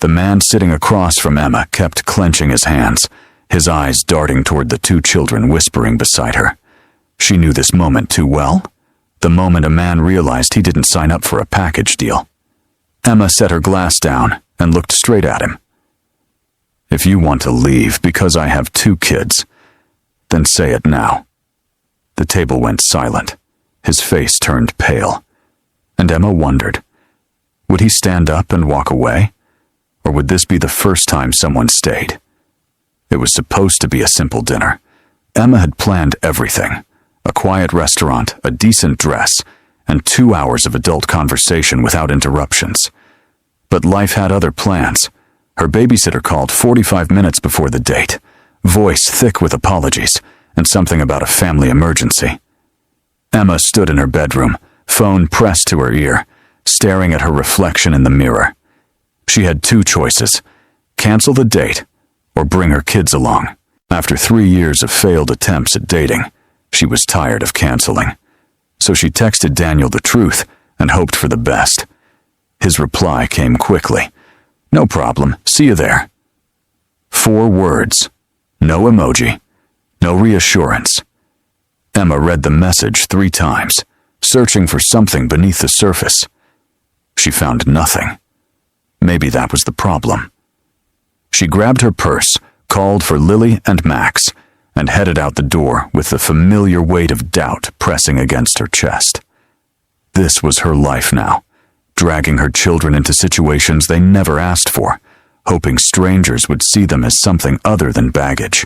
The man sitting across from Emma kept clenching his hands, his eyes darting toward the two children whispering beside her. She knew this moment too well. The moment a man realized he didn't sign up for a package deal. Emma set her glass down and looked straight at him. "If you want to leave because I have 2 kids, then say it now." The table went silent. His face turned pale. And Emma wondered, would he stand up and walk away? Or would this be the first time someone stayed? It was supposed to be a simple dinner. Emma had planned everything. A quiet restaurant, a decent dress, and 2 hours of adult conversation without interruptions. But life had other plans. Her babysitter called 45 minutes before the date, voice thick with apologies, and something about a family emergency. Emma stood in her bedroom, phone pressed to her ear, staring at her reflection in the mirror. She had 2 choices: cancel the date or bring her kids along. After 3 years of failed attempts at dating, she was tired of canceling. So she texted Daniel the truth and hoped for the best. His reply came quickly. "No problem, see you there." 4 words. No emoji. No reassurance. Emma read the message 3 times, searching for something beneath the surface. She found nothing. Maybe that was the problem. She grabbed her purse, called for Lily and Max, and headed out the door with the familiar weight of doubt pressing against her chest. This was her life now, dragging her children into situations they never asked for, hoping strangers would see them as something other than baggage.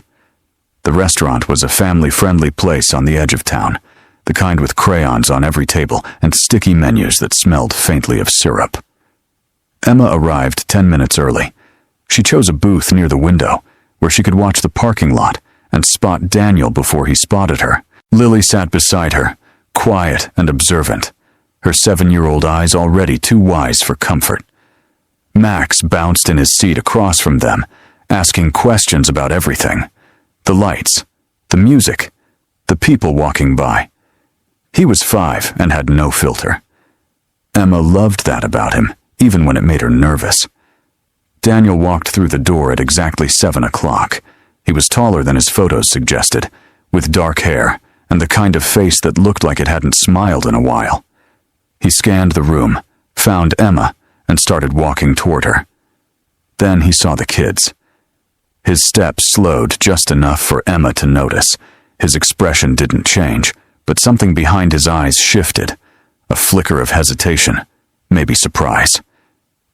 The restaurant was a family-friendly place on the edge of town, the kind with crayons on every table and sticky menus that smelled faintly of syrup. Emma arrived 10 minutes early. She chose a booth near the window, where she could watch the parking lot and spot Daniel before he spotted her. Lily sat beside her, quiet and observant, her 7-year-old eyes already too wise for comfort. Max bounced in his seat across from them, asking questions about everything. The lights, the music, the people walking by. He was 5 and had no filter. Emma loved that about him, even when it made her nervous. Daniel walked through the door at exactly 7 o'clock. He was taller than his photos suggested, with dark hair and the kind of face that looked like it hadn't smiled in a while. He scanned the room, found Emma, and started walking toward her. Then he saw the kids. His steps slowed just enough for Emma to notice. His expression didn't change, but something behind his eyes shifted. A flicker of hesitation, maybe surprise.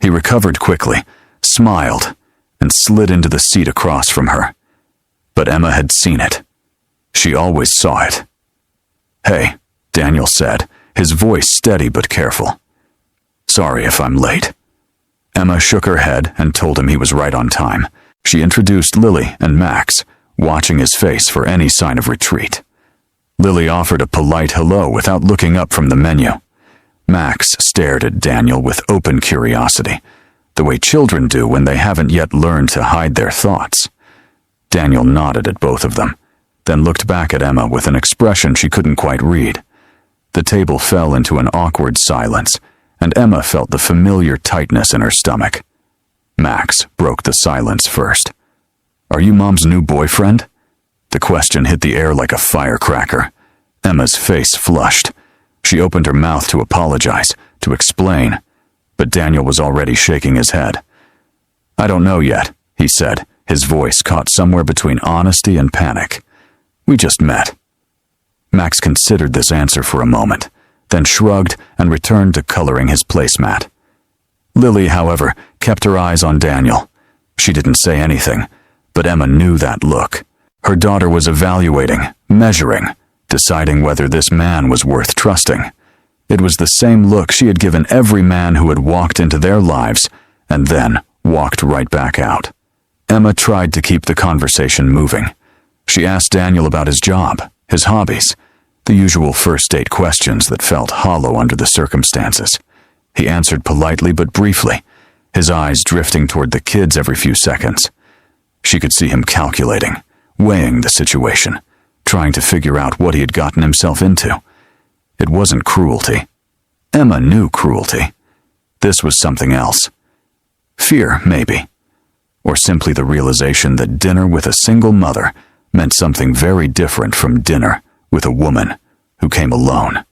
He recovered quickly, smiled, and slid into the seat across from her. But Emma had seen it. She always saw it. "Hey," Daniel said, his voice steady but careful. "Sorry if I'm late." Emma shook her head and told him he was right on time. She introduced Lily and Max, watching his face for any sign of retreat. Lily offered a polite hello without looking up from the menu. Max stared at Daniel with open curiosity, the way children do when they haven't yet learned to hide their thoughts. Daniel nodded at both of them, then looked back at Emma with an expression she couldn't quite read. The table fell into an awkward silence, and Emma felt the familiar tightness in her stomach. Max broke the silence first. "Are you Mom's new boyfriend?" The question hit the air like a firecracker. Emma's face flushed. She opened her mouth to apologize, to explain, but Daniel was already shaking his head. "I don't know yet," he said, his voice caught somewhere between honesty and panic. "We just met." Max considered this answer for a moment, then shrugged and returned to coloring his placemat. Lily, however, kept her eyes on Daniel. She didn't say anything, but Emma knew that look. Her daughter was evaluating, measuring, deciding whether this man was worth trusting. It was the same look she had given every man who had walked into their lives and then walked right back out. Emma tried to keep the conversation moving. She asked Daniel about his job, his hobbies, the usual first date questions that felt hollow under the circumstances. He answered politely but briefly, his eyes drifting toward the kids every few seconds. She could see him calculating, weighing the situation, trying to figure out what he had gotten himself into. It wasn't cruelty. Emma knew cruelty. This was something else. Fear, maybe. Or simply the realization that dinner with a single mother meant something very different from dinner with a woman who came alone.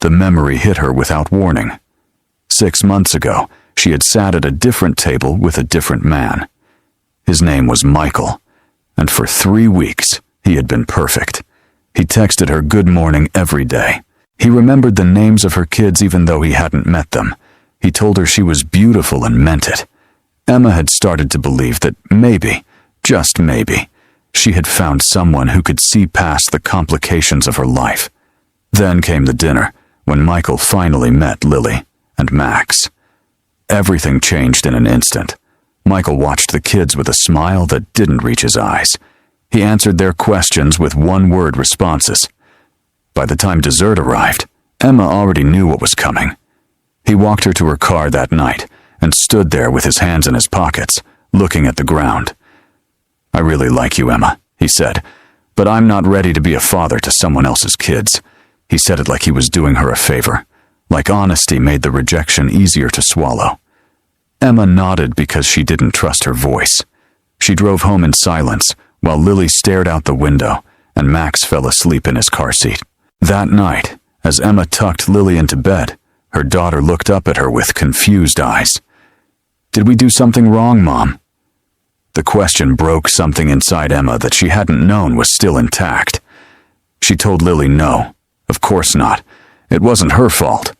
The memory hit her without warning. 6 months ago, she had sat at a different table with a different man. His name was Michael, and for 3 weeks, he had been perfect. He texted her good morning every day. He remembered the names of her kids even though he hadn't met them. He told her she was beautiful and meant it. Emma had started to believe that maybe, just maybe, she had found someone who could see past the complications of her life. Then came the dinner, when Michael finally met Lily and Max. Everything changed in an instant. Michael watched the kids with a smile that didn't reach his eyes. He answered their questions with one-word responses. By the time dessert arrived, Emma already knew what was coming. He walked her to her car that night and stood there with his hands in his pockets, looking at the ground. "I really like you, Emma," he said, "but I'm not ready to be a father to someone else's kids." He said it like he was doing her a favor, like honesty made the rejection easier to swallow. Emma nodded because she didn't trust her voice. She drove home in silence while Lily stared out the window and Max fell asleep in his car seat. That night, as Emma tucked Lily into bed, her daughter looked up at her with confused eyes. "Did we do something wrong, Mom?" The question broke something inside Emma that she hadn't known was still intact. She told Lily no, of course not. It wasn't her fault.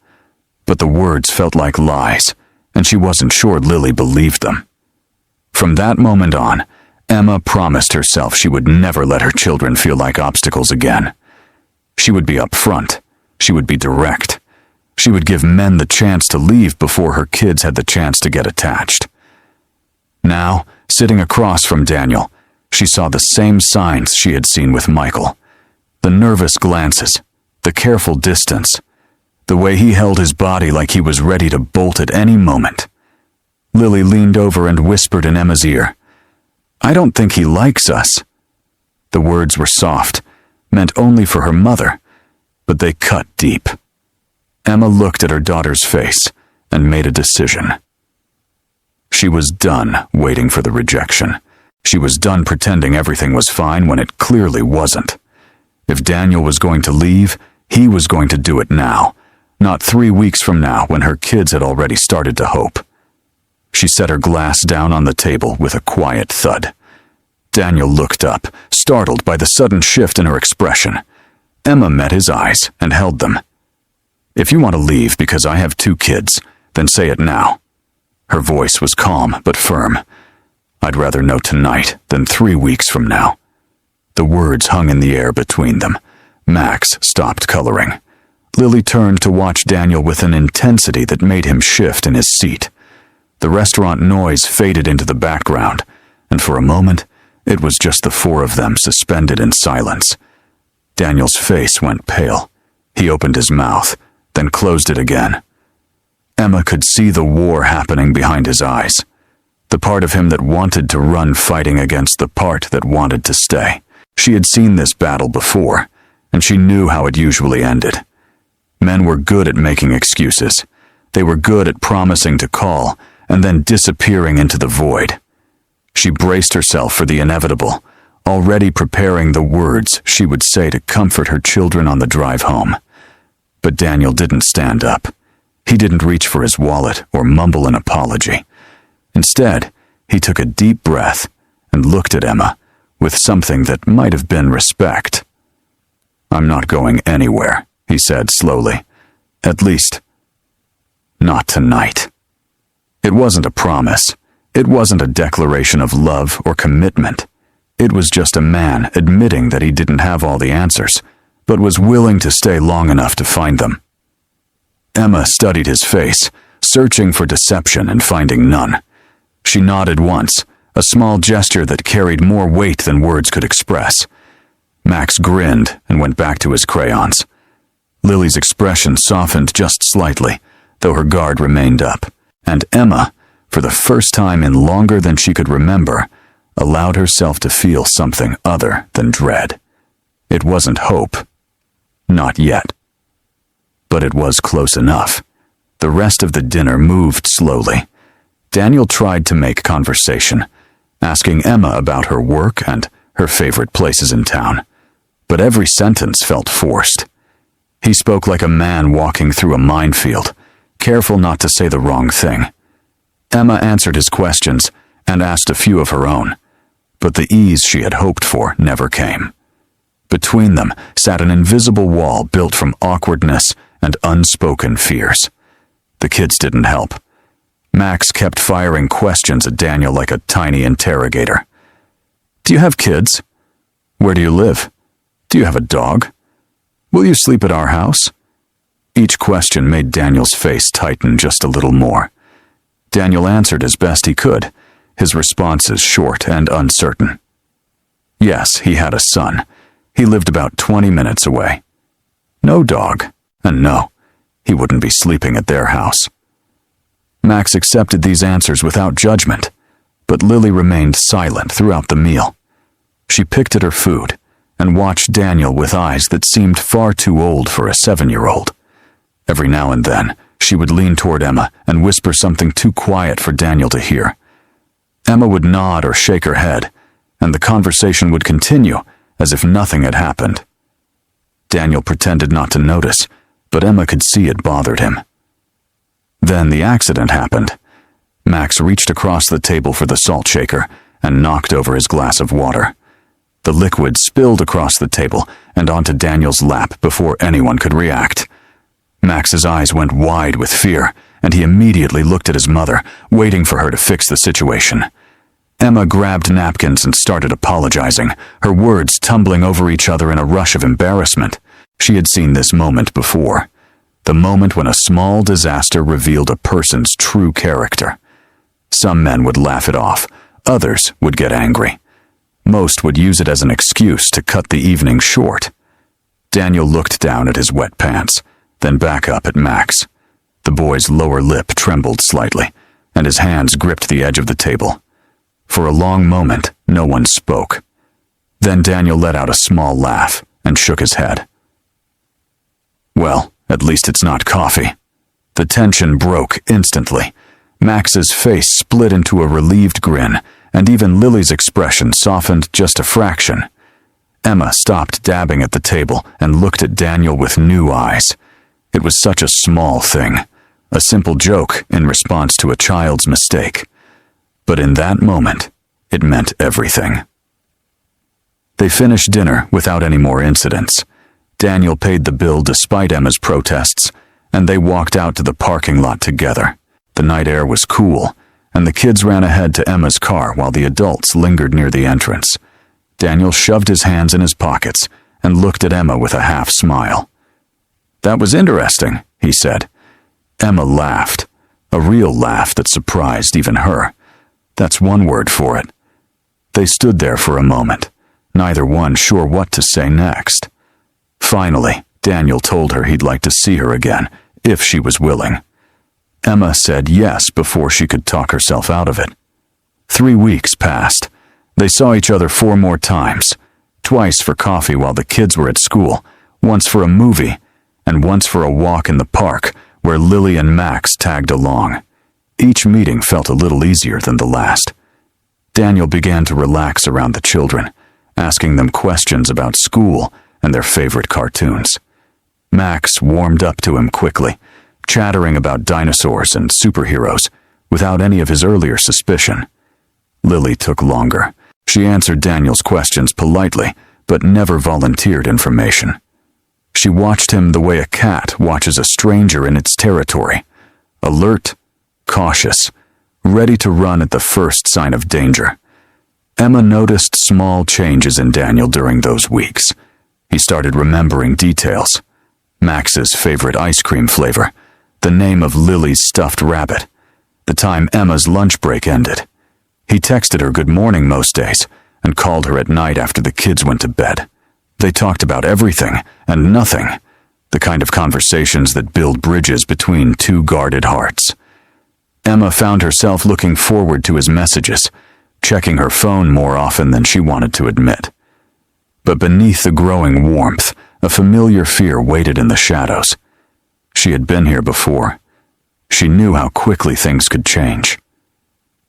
But the words felt like lies, and she wasn't sure Lily believed them. From that moment on, Emma promised herself she would never let her children feel like obstacles again. She would be upfront. She would be direct. She would give men the chance to leave before her kids had the chance to get attached. Now, sitting across from Daniel, she saw the same signs she had seen with Michael. The nervous glances, the careful distance, the way he held his body like he was ready to bolt at any moment. Lily leaned over and whispered in Emma's ear, "I don't think he likes us." The words were soft, meant only for her mother, but they cut deep. Emma looked at her daughter's face and made a decision. She was done waiting for the rejection. She was done pretending everything was fine when it clearly wasn't. If Daniel was going to leave, he was going to do it now, not 3 weeks from now when her kids had already started to hope. She set her glass down on the table with a quiet thud. Daniel looked up, startled by the sudden shift in her expression. Emma met his eyes and held them. "If you want to leave because I have 2 kids, then say it now." Her voice was calm but firm. "I'd rather know tonight than 3 weeks from now." The words hung in the air between them. Max stopped coloring. Lily turned to watch Daniel with an intensity that made him shift in his seat. The restaurant noise faded into the background, and for a moment, it was just the 4 of them suspended in silence. Daniel's face went pale. He opened his mouth, then closed it again. Emma could see the war happening behind his eyes, the part of him that wanted to run fighting against the part that wanted to stay. She had seen this battle before, and she knew how it usually ended. Men were good at making excuses. They were good at promising to call and then disappearing into the void. She braced herself for the inevitable, already preparing the words she would say to comfort her children on the drive home. But Daniel didn't stand up. He didn't reach for his wallet or mumble an apology. Instead, he took a deep breath and looked at Emma with something that might have been respect. "I'm not going anywhere," he said slowly. "At least, not tonight." It wasn't a promise. It wasn't a declaration of love or commitment. It was just a man admitting that he didn't have all the answers, but was willing to stay long enough to find them. Emma studied his face, searching for deception and finding none. She nodded once, a small gesture that carried more weight than words could express. Max grinned and went back to his crayons. Lily's expression softened just slightly, though her guard remained up, and Emma, for the first time in longer than she could remember, allowed herself to feel something other than dread. It wasn't hope. Not yet. But it was close enough. The rest of the dinner moved slowly. Daniel tried to make conversation, asking Emma about her work and her favorite places in town, but every sentence felt forced. He spoke like a man walking through a minefield, careful not to say the wrong thing. Emma answered his questions and asked a few of her own, but the ease she had hoped for never came. Between them sat an invisible wall built from awkwardness and unspoken fears. The kids didn't help. Max kept firing questions at Daniel like a tiny interrogator. Do you have kids? Where do you live? Do you have a dog? Will you sleep at our house? Each question made Daniel's face tighten just a little more. Daniel answered as best he could, his responses short and uncertain. Yes, he had a son. He lived about 20 minutes away. No dog, and no, he wouldn't be sleeping at their house. Max accepted these answers without judgment, but Lily remained silent throughout the meal. She picked at her food and watched Daniel with eyes that seemed far too old for a 7-year-old. Every now and then, she would lean toward Emma and whisper something too quiet for Daniel to hear. Emma would nod or shake her head, and the conversation would continue as if nothing had happened. Daniel pretended not to notice, but Emma could see it bothered him. Then the accident happened. Max reached across the table for the salt shaker and knocked over his glass of water. The liquid spilled across the table and onto Daniel's lap before anyone could react. Max's eyes went wide with fear, and he immediately looked at his mother, waiting for her to fix the situation. Emma grabbed napkins and started apologizing, her words tumbling over each other in a rush of embarrassment. She had seen this moment before. The moment when a small disaster revealed a person's true character. Some men would laugh it off, others would get angry. Most would use it as an excuse to cut the evening short. Daniel looked down at his wet pants, then back up at Max. The boy's lower lip trembled slightly, and his hands gripped the edge of the table. For a long moment, no one spoke. Then Daniel let out a small laugh and shook his head. Well, at least it's not coffee. The tension broke instantly. Max's face split into a relieved grin, and even Lily's expression softened just a fraction. Emma stopped dabbing at the table and looked at Daniel with new eyes. It was such a small thing, a simple joke in response to a child's mistake. But in that moment, it meant everything. They finished dinner without any more incidents. Daniel paid the bill despite Emma's protests, and they walked out to the parking lot together. The night air was cool, and the kids ran ahead to Emma's car while the adults lingered near the entrance. Daniel shoved his hands in his pockets and looked at Emma with a half smile. That was interesting, he said. Emma laughed, a real laugh that surprised even her. That's one word for it. They stood there for a moment, neither one sure what to say next. Finally, Daniel told her he'd like to see her again, if she was willing. Emma said yes before she could talk herself out of it. 3 weeks passed. They saw each other 4 more times, twice for coffee while the kids were at school, once for a movie, and once for a walk in the park where Lily and Max tagged along. Each meeting felt a little easier than the last. Daniel began to relax around the children, asking them questions about school and their favorite cartoons. Max warmed up to him quickly, chattering about dinosaurs and superheroes without any of his earlier suspicion. Lily took longer. She answered Daniel's questions politely, but never volunteered information. She watched him the way a cat watches a stranger in its territory, alert, cautious, ready to run at the first sign of danger. Emma noticed small changes in Daniel during those weeks. He started remembering details. Max's favorite ice cream flavor, the name of Lily's stuffed rabbit, the time Emma's lunch break ended. He texted her good morning most days and called her at night after the kids went to bed. They talked about everything and nothing, the kind of conversations that build bridges between two guarded hearts. Emma found herself looking forward to his messages, checking her phone more often than she wanted to admit. But beneath the growing warmth, a familiar fear waited in the shadows. She had been here before. She knew how quickly things could change.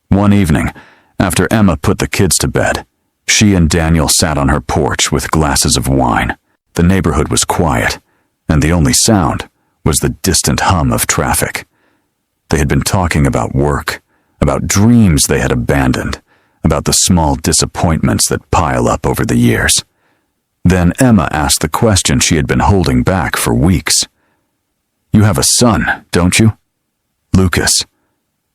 One evening, after Emma put the kids to bed, she and Daniel sat on her porch with glasses of wine. The neighborhood was quiet, and the only sound was the distant hum of traffic. They had been talking about work, about dreams they had abandoned, about the small disappointments that pile up over the years. Then Emma asked the question she had been holding back for weeks. "You have a son, don't you?" "Lucas."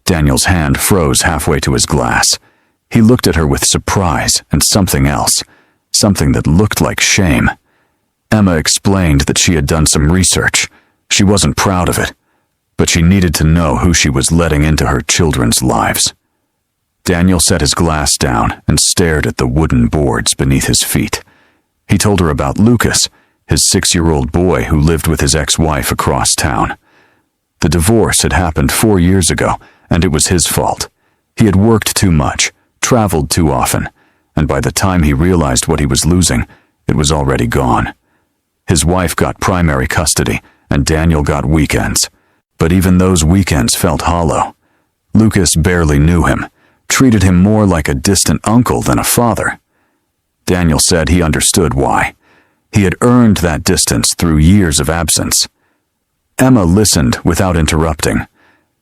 Daniel's hand froze halfway to his glass. He looked at her with surprise and something else, something that looked like shame. Emma explained that she had done some research. She wasn't proud of it, but she needed to know who she was letting into her children's lives. Daniel set his glass down and stared at the wooden boards beneath his feet. He told her about Lucas, his 6-year-old boy who lived with his ex-wife across town. The divorce had happened 4 years ago, and it was his fault. He had worked too much, traveled too often, and by the time he realized what he was losing, it was already gone. His wife got primary custody, and Daniel got weekends. But even those weekends felt hollow. Lucas barely knew him, treated him more like a distant uncle than a father. Daniel said he understood why. He had earned that distance through years of absence. Emma listened without interrupting.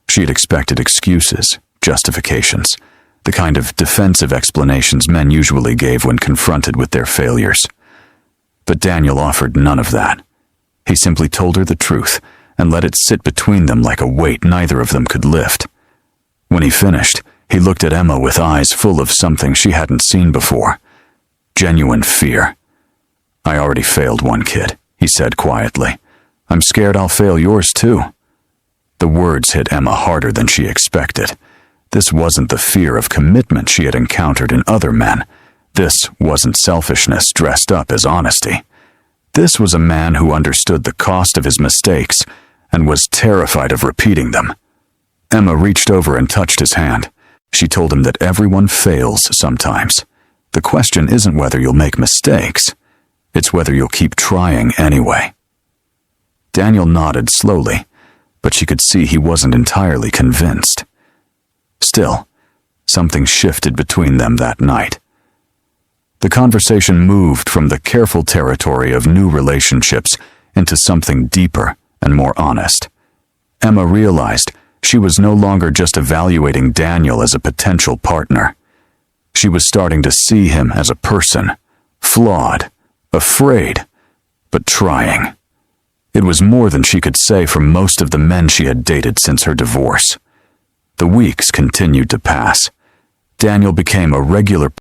She had expected excuses, justifications, the kind of defensive explanations men usually gave when confronted with their failures. But Daniel offered none of that. He simply told her the truth and let it sit between them like a weight neither of them could lift. When he finished, he looked at Emma with eyes full of something she hadn't seen before. Genuine fear. "I already failed one kid," he said quietly. "I'm scared I'll fail yours too." The words hit Emma harder than she expected. This wasn't the fear of commitment she had encountered in other men. This wasn't selfishness dressed up as honesty. This was a man who understood the cost of his mistakes and was terrified of repeating them. Emma reached over and touched his hand. She told him that everyone fails sometimes. The question isn't whether you'll make mistakes. It's whether you'll keep trying anyway. Daniel nodded slowly, but she could see he wasn't entirely convinced. Still, something shifted between them that night. The conversation moved from the careful territory of new relationships into something deeper and more honest. Emma realized she was no longer just evaluating Daniel as a potential partner. She was starting to see him as a person, flawed, afraid, but trying. It was more than she could say for most of the men she had dated since her divorce. The weeks continued to pass. Daniel became a regular